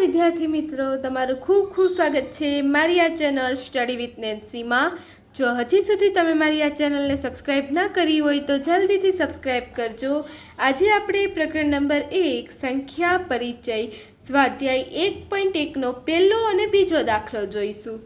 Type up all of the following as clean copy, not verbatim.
વિદ્યાર્થી મિત્રો, તમારું ખૂબ ખૂબ સ્વાગત છે મારી આ ચેનલ સ્ટડી વિથ નેન્સીમાં। જો હજી સુધી તમે મારી આ ચેનલને સબસ્ક્રાઈબ ના કરી હોય તો જલ્દીથી સબસ્ક્રાઈબ કરજો। આજે આપણે પ્રકરણ નંબર 1 સંખ્યા પરિચય સ્વાધ્યાય 1.1નો પહેલો અને બીજો દાખલો જોઈશું।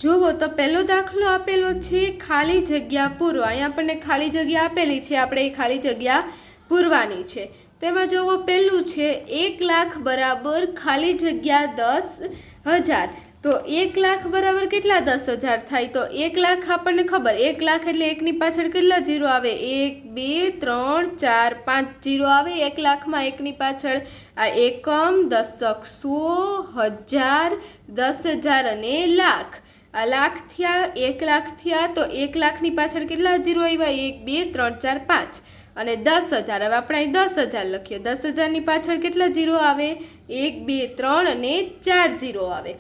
જુઓ તો પહેલો દાખલો આપેલો છે ખાલી જગ્યા પૂરો। અહીંયા આપણને ખાલી જગ્યા આપેલી છે, આપણે એ ખાલી જગ્યા પૂરવાની છે। તેમાં જોવો પહેલું છે 1 લાખ બરાબર ખાલી જગ્યા 10,000। તો 1 લાખ બરાબર કેટલા 10,000 થાય? તો 1 લાખ આપણને ખબર, 1 લાખ એટલે એકની પાછળ કેટલા જીરો આવે? 1 2 3 4 5 જીરો આવે 1 લાખમાં। એકની પાછળ આ એકમ, દશક, સો, હજાર, 10,000 અને લાખ। આ લાખ થયા, 1 લાખ થયા, તો 1 લાખની પાછળ કેટલા જીરો આવ્યા? 1 2 3 4 5 અને 10,000। હવે આપણે અહીં 10,000 લખીએ। 10,000ની પાછળ કેટલા જીરો આવે? 1 2 3 અને 4 જીરો આવે।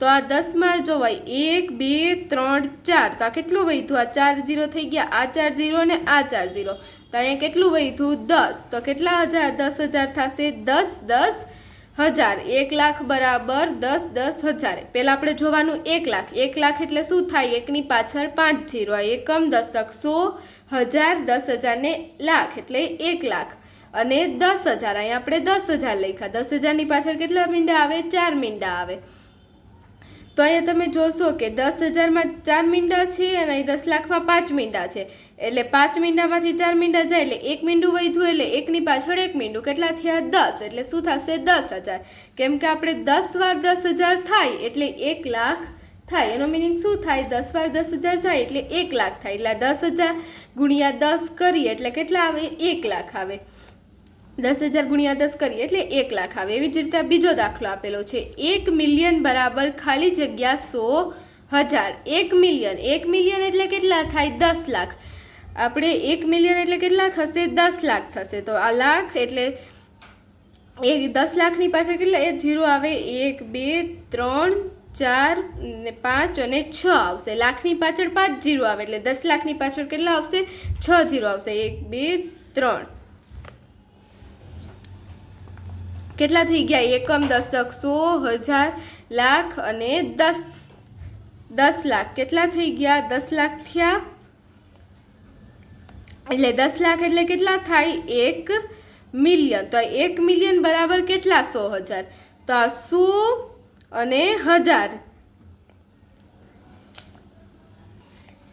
તો આ 10માં જોવાય 1 2 3 4, તો આ કેટલું વધ્યું? આ 4 જીરો થઈ ગયા, આ 4 જીરો અને આ 4 જીરો, તો અહીંયા કેટલું વધ્યું? 10। તો કેટલા 10,000 થશે? 10,000। 1 લાખ બરાબર 10,000। પહેલાં આપણે જોવાનું 1 લાખ। 1 લાખ એટલે શું થાય? એકની પાછળ 5 જીરો, એકમ, દશક, સો, હજાર, 10,000 ને લાખ એટલે 1 લાખ અને 10,000। અહીંયા આપણે 10,000 લખ્યા। 10,000ની પાછળ કેટલા મીંડા આવે? 4 મીંડા આવે। તો અહીંયા તમે જોશો કે 10,000માં 4 મીંડા છે અને અહીં 10 લાખમાં 5 મીંડા છે, એટલે 5 મીંડામાંથી 4 મીંડા જાય એટલે 1 મીંડું વધ્યું, એટલે એકની પાછળ 1 મીંડું, કેટલા થયા? 10। એટલે શું થશે? 10,000। કેમ કે આપણે 10 વાર 10,000 થાય એટલે 1 લાખ થાય। એનો મિનિંગ શું થાય? 10 વાર 10,000 થાય એટલે 1 લાખ થાય। એટલે 10,000 ગુણ્યા 10 કરીએ એટલે કેટલા આવે? 1 લાખ આવે। 10,000 ગુણ્યા 10 કરીએ એટલે 1 લાખ આવે। એવી જ રીતે બીજો દાખલો આપેલો છે 1 મિલિયન બરાબર ખાલી જગ્યા 100,000। 1 મિલિયન, 1 મિલિયન એટલે કેટલા થાય? 10 લાખ। આપણે 1 મિલિયન એટલે કેટલા થશે? 10 લાખ થશે। તો આ લાખ એટલે 10 લાખની પાછળ કેટલા એ જીરો આવે? 1 2 3 4 ને 5 અને 6 આવશે। લાખની પાછળ 5 જીરો આવે એટલે 10 લાખની પાછળ કેટલા આવશે? 6 જીરો આવશે। 1 2 3 કેટલા થઈ ગયા? એકમ, દશક, સો, હજાર, લાખ અને 10 લાખ કેટલા થઈ ગયા? 10 લાખ થયા, એટલે 10 લાખ એટલે કેટલા થાય? 1 મિલિયન। તો 1 મિલિયન બરાબર કેટલા? 100,000। તો આ 100 અને 1000,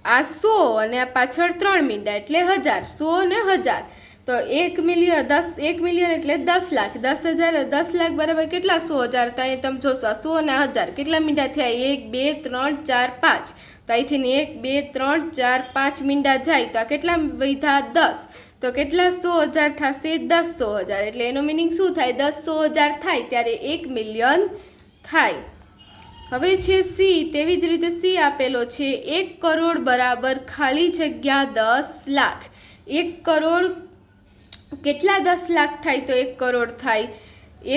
આ 100 અને આ પાછળ 3 મીંડા એટલે 1000। 100 અને 1000, તો 1 મિલિયન 1 મિલિયન એટલે 10 લાખ। 10,000, 10 લાખ બરાબર કેટલા? 100,000। તો અહીં તમે જોશો 100 અને 1000 કેટલા મીંડા થયા? 1 2 3 4 5, તો અહીંથી 1 2 3 4 5 મીંડા જાય, તો આ કેટલા વધ્યા? 10। તો કેટલા 100,000 થશે? 10,100,000। એટલે એનો મિનિંગ શું થાય? 10,100,000 થાય ત્યારે 1 મિલિયન થાય। હવે છે સી। તેવી જ રીતે સી આપેલો છે 1 કરોડ બરાબર ખાલી જગ્યા 10 લાખ। 1 કરોડ કેટલા 10 લાખ થાય? તો 1 કરોડ થાય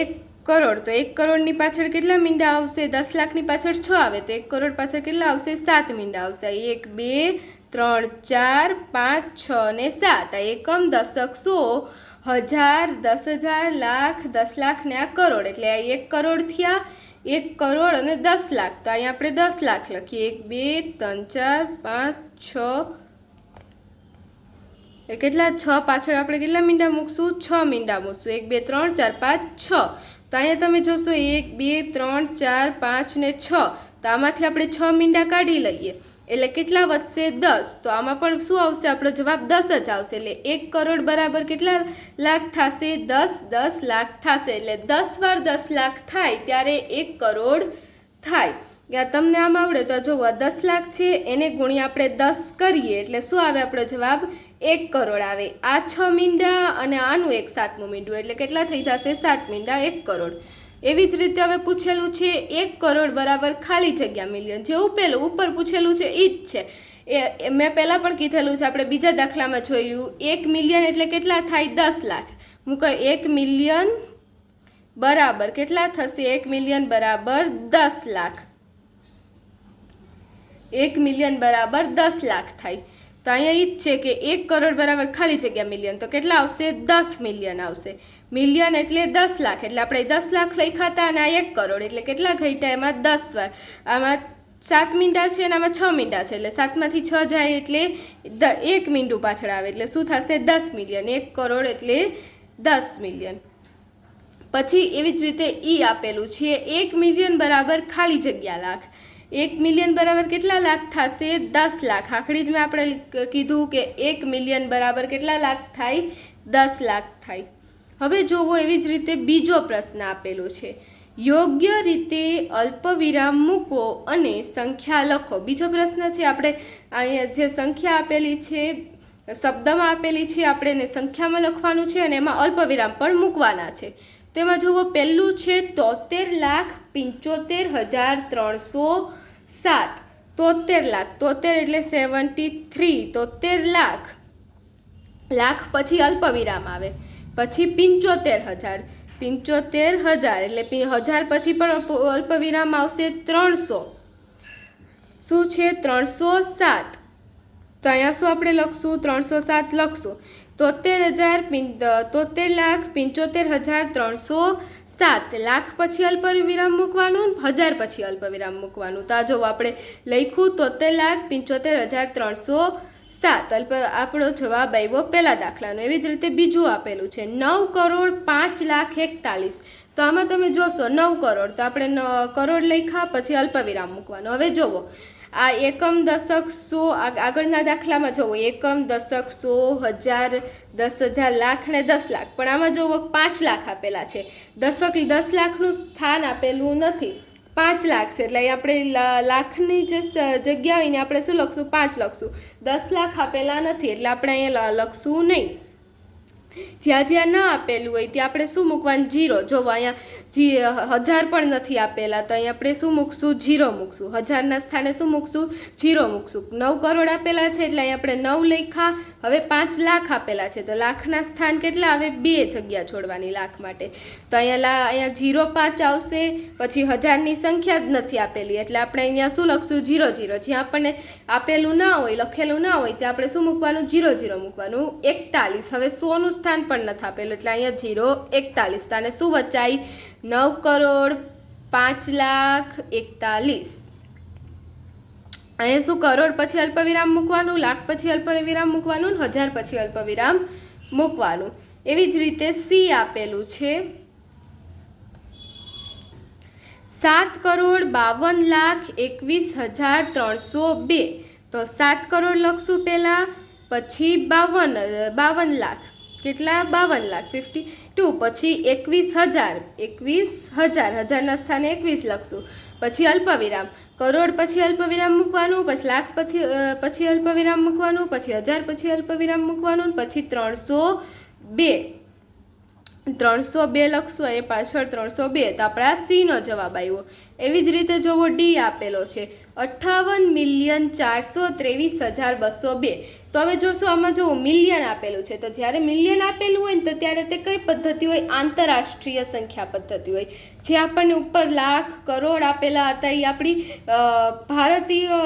1 કરોડ। તો 1 કરોડની પાછળ કેટલા મીંડા આવશે? 10 લાખની પાછળ 6 આવે, તો 1 કરોડ પાછળ કેટલા આવશે? 7 મીંડા આવશે। 1 2 3 4 5 6 અને 7, આ એકમ, દશક, સો, હજાર, 10,000, લાખ, 10 લાખ ને આ કરોડ, એટલે આ 1 કરોડ થયા। 1 કરોડ અને 10 લાખ, તો અહીંયા આપણે 10 લાખ લખીએ। 1 2 3 4 5 6, એ કેટલા? 6 પાછળ આપણે કેટલા મીંડા મૂકશું? 6 મીંડા મૂકશું। 1 2 3 4 5 6, તો અહીંયા તમે જોશો 1 2 3 4 5 ને 6, તો આમાંથી આપણે 6 મીંડા કાઢી લઈએ એટલે કેટલા વધશે? 10। તો આમાં પણ શું આવશે? આપણો જવાબ 10 જ આવશે। એટલે 1 કરોડ બરાબર કેટલા લાખ થશે? 10 લાખ થશે। એટલે 10 વાર 10 લાખ થાય ત્યારે 1 કરોડ થાય। તમને આમ આવડે તો જુઓ 10 લાખ છે એને ગુણ્યા આપણે 10 કરીએ એટલે શું આવે? આપણો જવાબ 1 કરોડ આવે। આ 6 મીંડા અને આનું 1 7મું મીંડું એટલે કેટલા થઈ જશે? 7 મીંડા 1 કરોડ। એવી જ રીતે હવે પૂછેલું છે 1 કરોડ બરાબર ખાલી જગ્યા મિલિયન। જેવું પેલું ઉપર પૂછેલું છે એ જ છે, એ મેં પહેલાં પણ કીધેલું છે, આપણે બીજા દાખલામાં જોયું। 1 મિલિયન એટલે કેટલા થાય? 10 લાખ। મૂકો 1 મિલિયન બરાબર કેટલા થશે? 1 મિલિયન બરાબર 10 લાખ। 1 મિલિયન બરાબર 10 લાખ થાય। તો અહીંયા એ જ છે કે 1 કરોડ બરાબર ખાલી જગ્યા મિલિયન, તો કેટલા આવશે? 10 મિલિયન આવશે। મિલિયન એટલે 10 લાખ, એટલે આપણે 10 લાખ લખ્યા હતા અને આ 1 કરોડ એટલે કેટલા ઘટ્યા એમાં 10 વાર. આમાં 7 મીંડા છે અને આમાં 6 મીંડા છે, એટલે 7માંથી 6 જાય એટલે 1 મીંડું પાછળ આવે, એટલે શું થશે 10 મિલિયન. 1 કરોડ એટલે 10 મિલિયન. પછી એવી જ રીતે ઈ આપેલું છે 1 મિલિયન બરાબર ખાલી જગ્યા લાખ. 1 મિલિયન બરાબર કેટલા લાખ થશે? 10 લાખ. આખડી જ મેં આપણે કીધું કે 1 મિલિયન બરાબર કેટલા લાખ થાય? 10 લાખ થાય. હવે જોવો એવી જ રીતે બીજો પ્રશ્ન આપેલો છે, યોગ્ય રીતે અલ્પવિરામ મૂકો અને સંખ્યા લખો. બીજો પ્રશ્ન છે, આપણે અહીંયા જે સંખ્યા આપેલી છે શબ્દમાં આપેલી છે, આપણે એને સંખ્યામાં લખવાનું છે અને એમાં અલ્પવિરામ પણ મૂકવાના છે. તેમાં જુઓ પહેલું છે 73,75,307. 73 લાખ, 73 એટલે 73, 73 લાખ. લાખ પછી અલ્પવિરામ આવે, પછી 75,000, 75,000 એટલે 1000 પછી પણ અલ્પવિરામ આવશે 300. શું છે? 307. તો અહીંયા શું આપણે લખશું? 307 લખશું. 73,75,307. લાખ પછી અલ્પવિરામ મૂકવાનું, 1000 પછી અલ્પવિરામ મૂકવાનું. તો આ જો આપણે લખ્યું 73,75,307. આપણો જવાબ આવ્યો પહેલા દાખલાનો. એવી જ રીતે બીજું આપેલું છે 9,05,41,. તો આમાં તમે જોશો 9 કરોડ, તો આપણે કરોડ લખ્યા પછી અલ્પવિરામ મૂકવાનું. હવે જોવો આ એકમ, દશક, સો, આગળના દાખલામાં જોવો એકમ, દશક, સો, હજાર, 10,000, લાખ ને 10 લાખ. પણ આમાં જોવો 5 લાખ આપેલા છે. દશક 10 લાખનું સ્થાન આપેલું નથી, 5 લાખ છે, એટલે આપણે લાખની જે જગ્યા હોય ને આપણે શું લખશું? 5 લખશું. 10 લાખ આપેલા નથી એટલે આપણે અહીંયા લખશું નહીં. જ્યાં જ્યાં ન આપેલું હોય ત્યાં આપણે શું મૂકવાનું? 0. જો અહીંયા 1000 પણ નથી આપેલા તો અહીંયા આપણે શું મૂકશું? 0 મૂકશું. 1000ના સ્થાને શું મૂકશું? 0 મૂકશું. 9 કરોડ આપેલા છે એટલે અહીંયા આપણે 9 લખ્યા. હવે 5 લાખ આપેલા છે તો લાખના સ્થાન કેટલા આવે? 2 જગ્યા છોડવાની લાખ માટે. તો અહીંયા 0 5 આવશે. પછી 1000ની સંખ્યા જ નથી આપેલી એટલે આપણે અહીંયા શું લખશું? 0 0. જ્યાં આપણને આપેલું ના હોય, લખેલું ના હોય ત્યાં આપણે શું મૂકવાનું? 0 0 મૂકવાનું. 41. હવે 100નું સ્થાન પણ નથી આપેલું એટલે અહીંયા 0 41. તાને શું વચાય? 9 કરોડ 5,41,000. અહીંયા શું? કરોડ પછી અલ્પવિરામ મૂકવાનું, લાખ પછી અલ્પવિરામ મૂકવાનું, 1000 પછી અલ્પવિરામ મૂકવાનું. એવી જ રીતે સી આપેલું છે 7,52,21,302. તો 7 કરોડ લખશું પહેલા, પછી 52 લાખ. કેટલા? 52 લાખ 52. પછી 21,000, 21,000, 1000ના સ્થાને 21 લખશું. પછી અલ્પવિરામ, કરોડ પછી અલ્પવિરામ મૂકવાનું, પછી લાખ પછી અલ્પવિરામ મૂકવાનું, પછી 1000 પછી અલ્પવિરામ મૂકવાનું, પછી 302 લખશું. એ પાછળ 302. તો આપણા સીનો જવાબ આવ્યો. એવી જ રીતે જોવો ડી આપેલો છે 58,423,202. તો હવે જોશો આમાં જો મિલિયન આપેલું છે, તો જ્યારે મિલિયન આપેલું હોય ને તો ત્યારે તે કઈ પદ્ધતિ હોય? આંતરરાષ્ટ્રીય સંખ્યા પદ્ધતિ હોય. જે આપણને ઉપર લાખ, કરોડ આપેલા હતા એ આપણી ભારતીય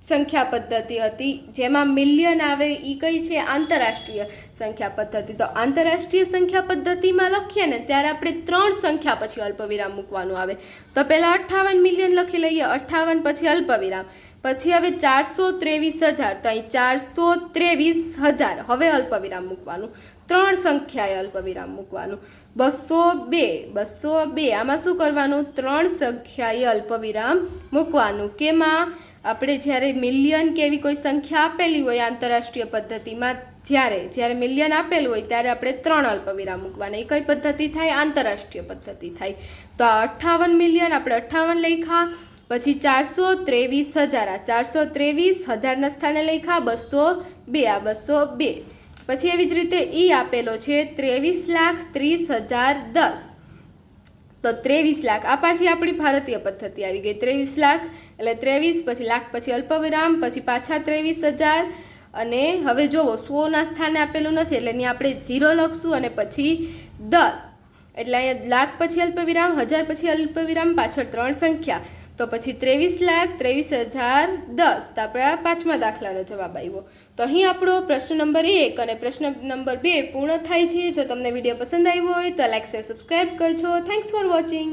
સંખ્યા પદ્ધતિ હતી. જેમાં મિલિયન આવે એ કઈ છે? આંતરરાષ્ટ્રીય સંખ્યા પદ્ધતિ. તો આંતરરાષ્ટ્રીય સંખ્યા પદ્ધતિમાં લખીએ ને ત્યારે આપણે 3 સંખ્યા પછી અલ્પવિરામ મૂકવાનું આવે. તો પહેલાં 58 મિલિયન લખી લઈએ, 58 પછી અલ્પવિરામ. પછી હવે 423,000, તો અહીં 423,000 હવે અલ્પવિરામ મૂકવાનું. 3 સંખ્યાએ અલ્પવિરામ મૂકવાનું. 202, આમાં શું કરવાનું? 3 સંખ્યાએ અલ્પવિરામ મૂકવાનું. કેમાં? આપણે જ્યારે મિલિયન કે એવી કોઈ સંખ્યા આપેલી હોય આંતરરાષ્ટ્રીય પદ્ધતિમાં, જ્યારે મિલિયન આપેલું હોય ત્યારે આપણે 3 અલ્પવિરામ મૂકવાના. એ કઈ પદ્ધતિ થાય? આંતરરાષ્ટ્રીય પદ્ધતિ થાય. તો આ 58 મિલિયન આપણે 58 લખ્યા. પછી 423,000, આ 423,000ના સ્થાને લખ્યા 202, આ 202. પછી એવી જ રીતે ઈ આપેલો છે 23,30,010. તો 23 લાખ, આ પાછી આપણી ભારતીય પદ્ધતિ આવી ગઈ. 23 લાખ એટલે 23, પછી લાખ પછી અલ્પવિરામ, પછી પાછા 23,000. અને હવે જોવો 100ના સ્થાને આપેલું નથી એટલે અહીંયા આપણે 0 લખશું અને પછી 10. એટલે અહીંયા લાખ પછી અલ્પવિરામ, 1000 પછી અલ્પવિરામ, પાછળ 3 સંખ્યા. તો તો પછી 23,23,010 તો આપણા પાંચમા દાખલાનો જવાબ આવ્યો. તો અહીં આપણો પ્રશ્ન નંબર 1 અને પ્રશ્ન નંબર 2 પૂર્ણ થાય છે. જો તમને વિડીયો પસંદ આવ્યો હોય તો લાઈક શેર સબસ્ક્રાઈબ કરજો. Thanks for watching.